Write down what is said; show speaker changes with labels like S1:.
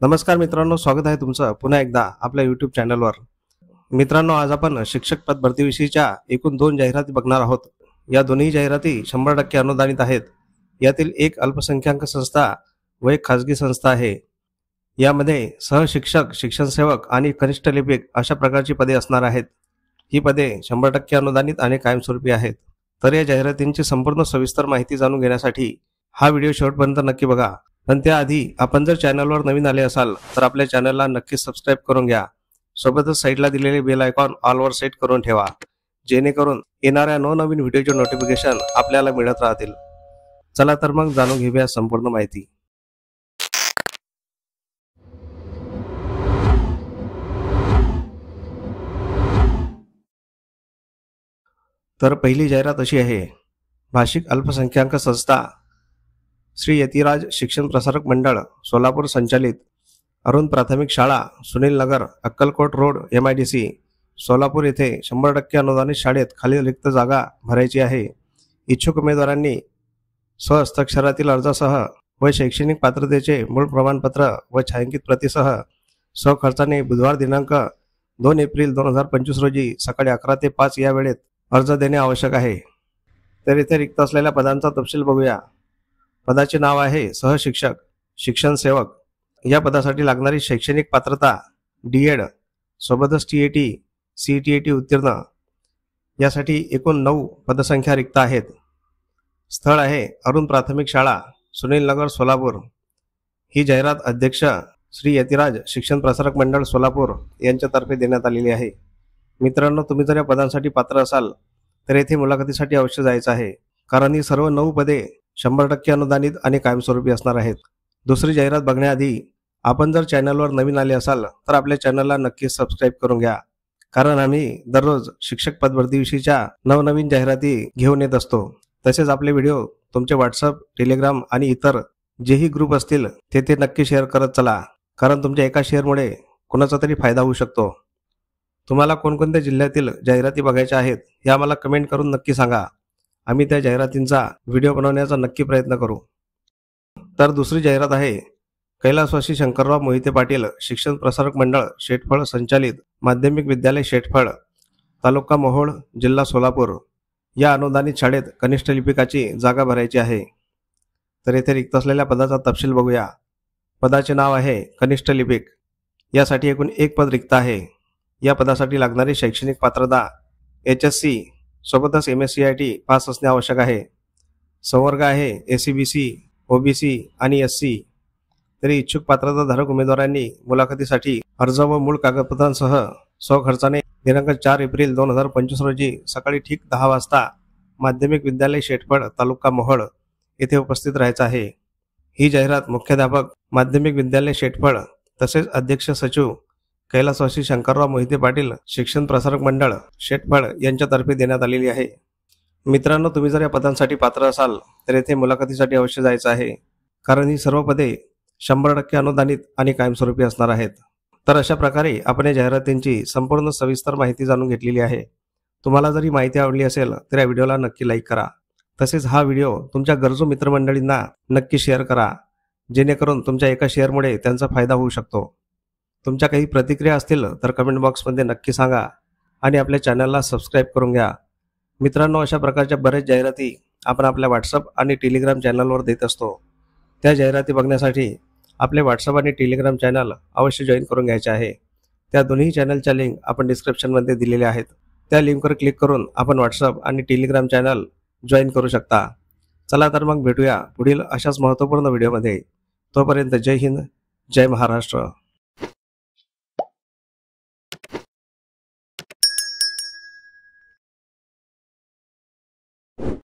S1: नमस्कार मित्रांनो, स्वागत आहे तुमचं पुन्हा एकदा आपल्या YouTube चॅनलवर। मित्रांनो, आज आपण शिक्षक पद भरतीविषयीच्या एकूण 2 जाहिराती बघणार आहोत। या दोन्ही जाहिराती 100% अनुदानित आहेत। यातील एक अल्पसंख्याक संस्था व एक खासगी संस्था आहे। यामध्ये सहशिक्षक, शिक्षण सेवक आणि कनिष्ठ लिपिक अशा प्रकारची पदे असणार आहेत। ही पदे 100% अनुदानित आणि कायमस्वरूपी आहेत। तर या जाहिरातींची संपूर्ण सविस्तर माहिती जाणून घेण्यासाठी हा व्हिडिओ शेवटपर्यंत नक्की बघा। पण त्याआधी आपण जर चॅनलवर नवीन आले असाल तर आपल्या चॅनलला नक्की सबस्क्राइब करून घ्या। सोबतच साइडला दिलेले बेल आयकॉन ऑलवर सेट करून ठेवा, जेणेकरून येणाऱ्या नवनवीन व्हिडिओचे नोटिफिकेशन आपल्याला मिळत राहतील। चला तर मग जाणून घेऊया संपूर्ण माहिती। तर पहिली जाहिरात अशी आहे। भाषिक अल्पसंख्याक संस्था श्री यतिराज शिक्षण प्रसारक मंडळ सोलापूर संचालित अरुण प्राथमिक शाळा सुनील नगर अक्कलकोट रोड MIDC सोलापूर येथे 100% अनुदानित शाळेत खाली रिक्त जागा भरायची आहे। इच्छुक उमेदवारांनी स्वहस्ताक्षरातील अर्जासह व शैक्षणिक पात्रतेचे मूळ प्रमाणपत्र व छायांकित प्रतीसह स्वखर्चाने बुधवार दिनांक 2 एप्रिल 2025 रोजी सकाळी 11 ते 5 या वेळेत अर्ज देणे आवश्यक आहे। तर इथे रिक्त असलेल्या पदांचा तपशील बघूया। पदाचे नाव आहे सहशिक्षक, शिक्षण सेवक। या पदासाठी लागणारी शैक्षणिक पात्रता D.Ed सोबतच TET, CET उत्तीर्ण। यासाठी एकूण 9 पदसंख्या रिक्त आहेत। स्थळ आहे अरुण प्राथमिक शाळा सुनील नगर सोलापूर। ही जाहिरात अध्यक्ष श्री यतिराज शिक्षण प्रसारक मंडळ सोलापूर यांच्यातर्फे देण्यात आलेली आहे। मित्रांनो, तुम्ही जर या पदांसाठी पात्र असाल तर येथे मुलाखतीसाठी अवश्य जायचं आहे, कारण ही सर्व 9 पदे 100% अनुदानित आणि कायमस्वरूपी असणार आहेत। दुसरी जाहिरात बघण्याआधी आपण जर चॅनलवर नवीन आले असाल तर आपल्या चॅनलला नक्की सबस्क्राइब करून घ्या, कारण आम्ही दररोज शिक्षक पद भरतीविषयीच्या नवनवीन जाहिराती घेऊन येत असतो। तसेच आपले व्हिडिओ तुमचे WhatsApp, Telegram आणि इतर जेही ग्रुप असतील तेथे नक्की शेअर करत चला, कारण तुमच्या एका शेअरमुळे कोणाचा तरी फायदा होऊ शकतो। तुम्हाला कोणकोणत्या जिल्ह्यातील जाहिराती बघायच्या आहेत हे आम्हाला कमेंट करून नक्की सांगा। आम्ही त्या जाहिरातींचा व्हिडिओ बनवण्याचा नक्की प्रयत्न करू। तर दुसरी जाहिरात आहे कैलासवासी शंकरराव मोहिते पाटील शिक्षण प्रसारक मंडळ शेटफळ संचालित माध्यमिक विद्यालय शेटफळ तालुका मोहोळ जिल्हा सोलापूर या अनुदानित शाळेत कनिष्ठ लिपिकाची जागा भरायची आहे। तर येथे रिक्त असलेल्या पदाचा तपशील बघूया। पदाचे नाव आहे कनिष्ठ लिपिक। यासाठी एकूण 1 पद रिक्त आहे। या पदासाठी लागणारी शैक्षणिक पात्रता HSC सोबतच MSCIT पास असणे आवश्यक आहे। संवर्ग आहे ACBC, OBC आणि SC। तरी इच्छुक पात्रताधारक उमेदवारांनी मुलाखतीसाठी अर्ज व मूळ कागदपत्रांसह स्वखर्चाने दिनांक 4 एप्रिल 2025 रोजी सकाळी ठीक 10 वाजता माध्यमिक विद्यालय शेटफळ तालुका मोहोळ येथे उपस्थित राहायचं आहे। ही जाहिरात मुख्याध्यापक माध्यमिक विद्यालय शेटफळ तसेच अध्यक्ष सचिव कैलासवासी शंकरराव मोहिते पाटील शिक्षण प्रसारक मंडळ शेटफळ यांच्यातर्फे देण्यात आलेली आहे। मित्रांनो, तुम्ही जर या पदांसाठी पात्र असाल तर येथे मुलाखतीसाठी अवश्य जायचं आहे, कारण ही सर्व पदे 100% अनुदानित आणि कायमस्वरूपी असणार आहेत। तर अशा प्रकारे आपण या जाहिरातींची संपूर्ण सविस्तर माहिती जाणून घेतलेली आहे। तुम्हाला जर ही माहिती आवडली असेल तर या व्हिडिओला नक्की लाईक करा। तसेच हा व्हिडिओ तुमच्या गरजू मित्रमंडळींना नक्की शेअर करा, जेणेकरून तुमच्या एका शेअरमुळे त्यांचा फायदा होऊ शकतो। तुमच्या काही प्रतिक्रिया असतील तर कमेंट बॉक्समध्ये नक्की सांगा आणि आपल्या चॅनलला सबस्क्राइब करून घ्या। मित्रांनो, अशा प्रकारच्या बरेच जाहिराती आपण आपल्या WhatsApp आणि Telegram चॅनलवर देत असतो। त्या जाहिराती बघण्यासाठी आपले WhatsApp आणि Telegram चॅनल अवश्य जॉईन करून घ्यायचे आहे। त्या दोन्ही चॅनलच्या लिंक आपण डिस्क्रिप्शनमध्ये दिलेल्या आहेत। त्या लिंकवर क्लिक करून आपण WhatsApp आणि Telegram चॅनल जॉईन करू शकता। चला तर मग भेटूया पुढील अशाच महत्त्वपूर्ण व्हिडिओमध्ये। तोपर्यंत जय हिंद, जय महाराष्ट्र।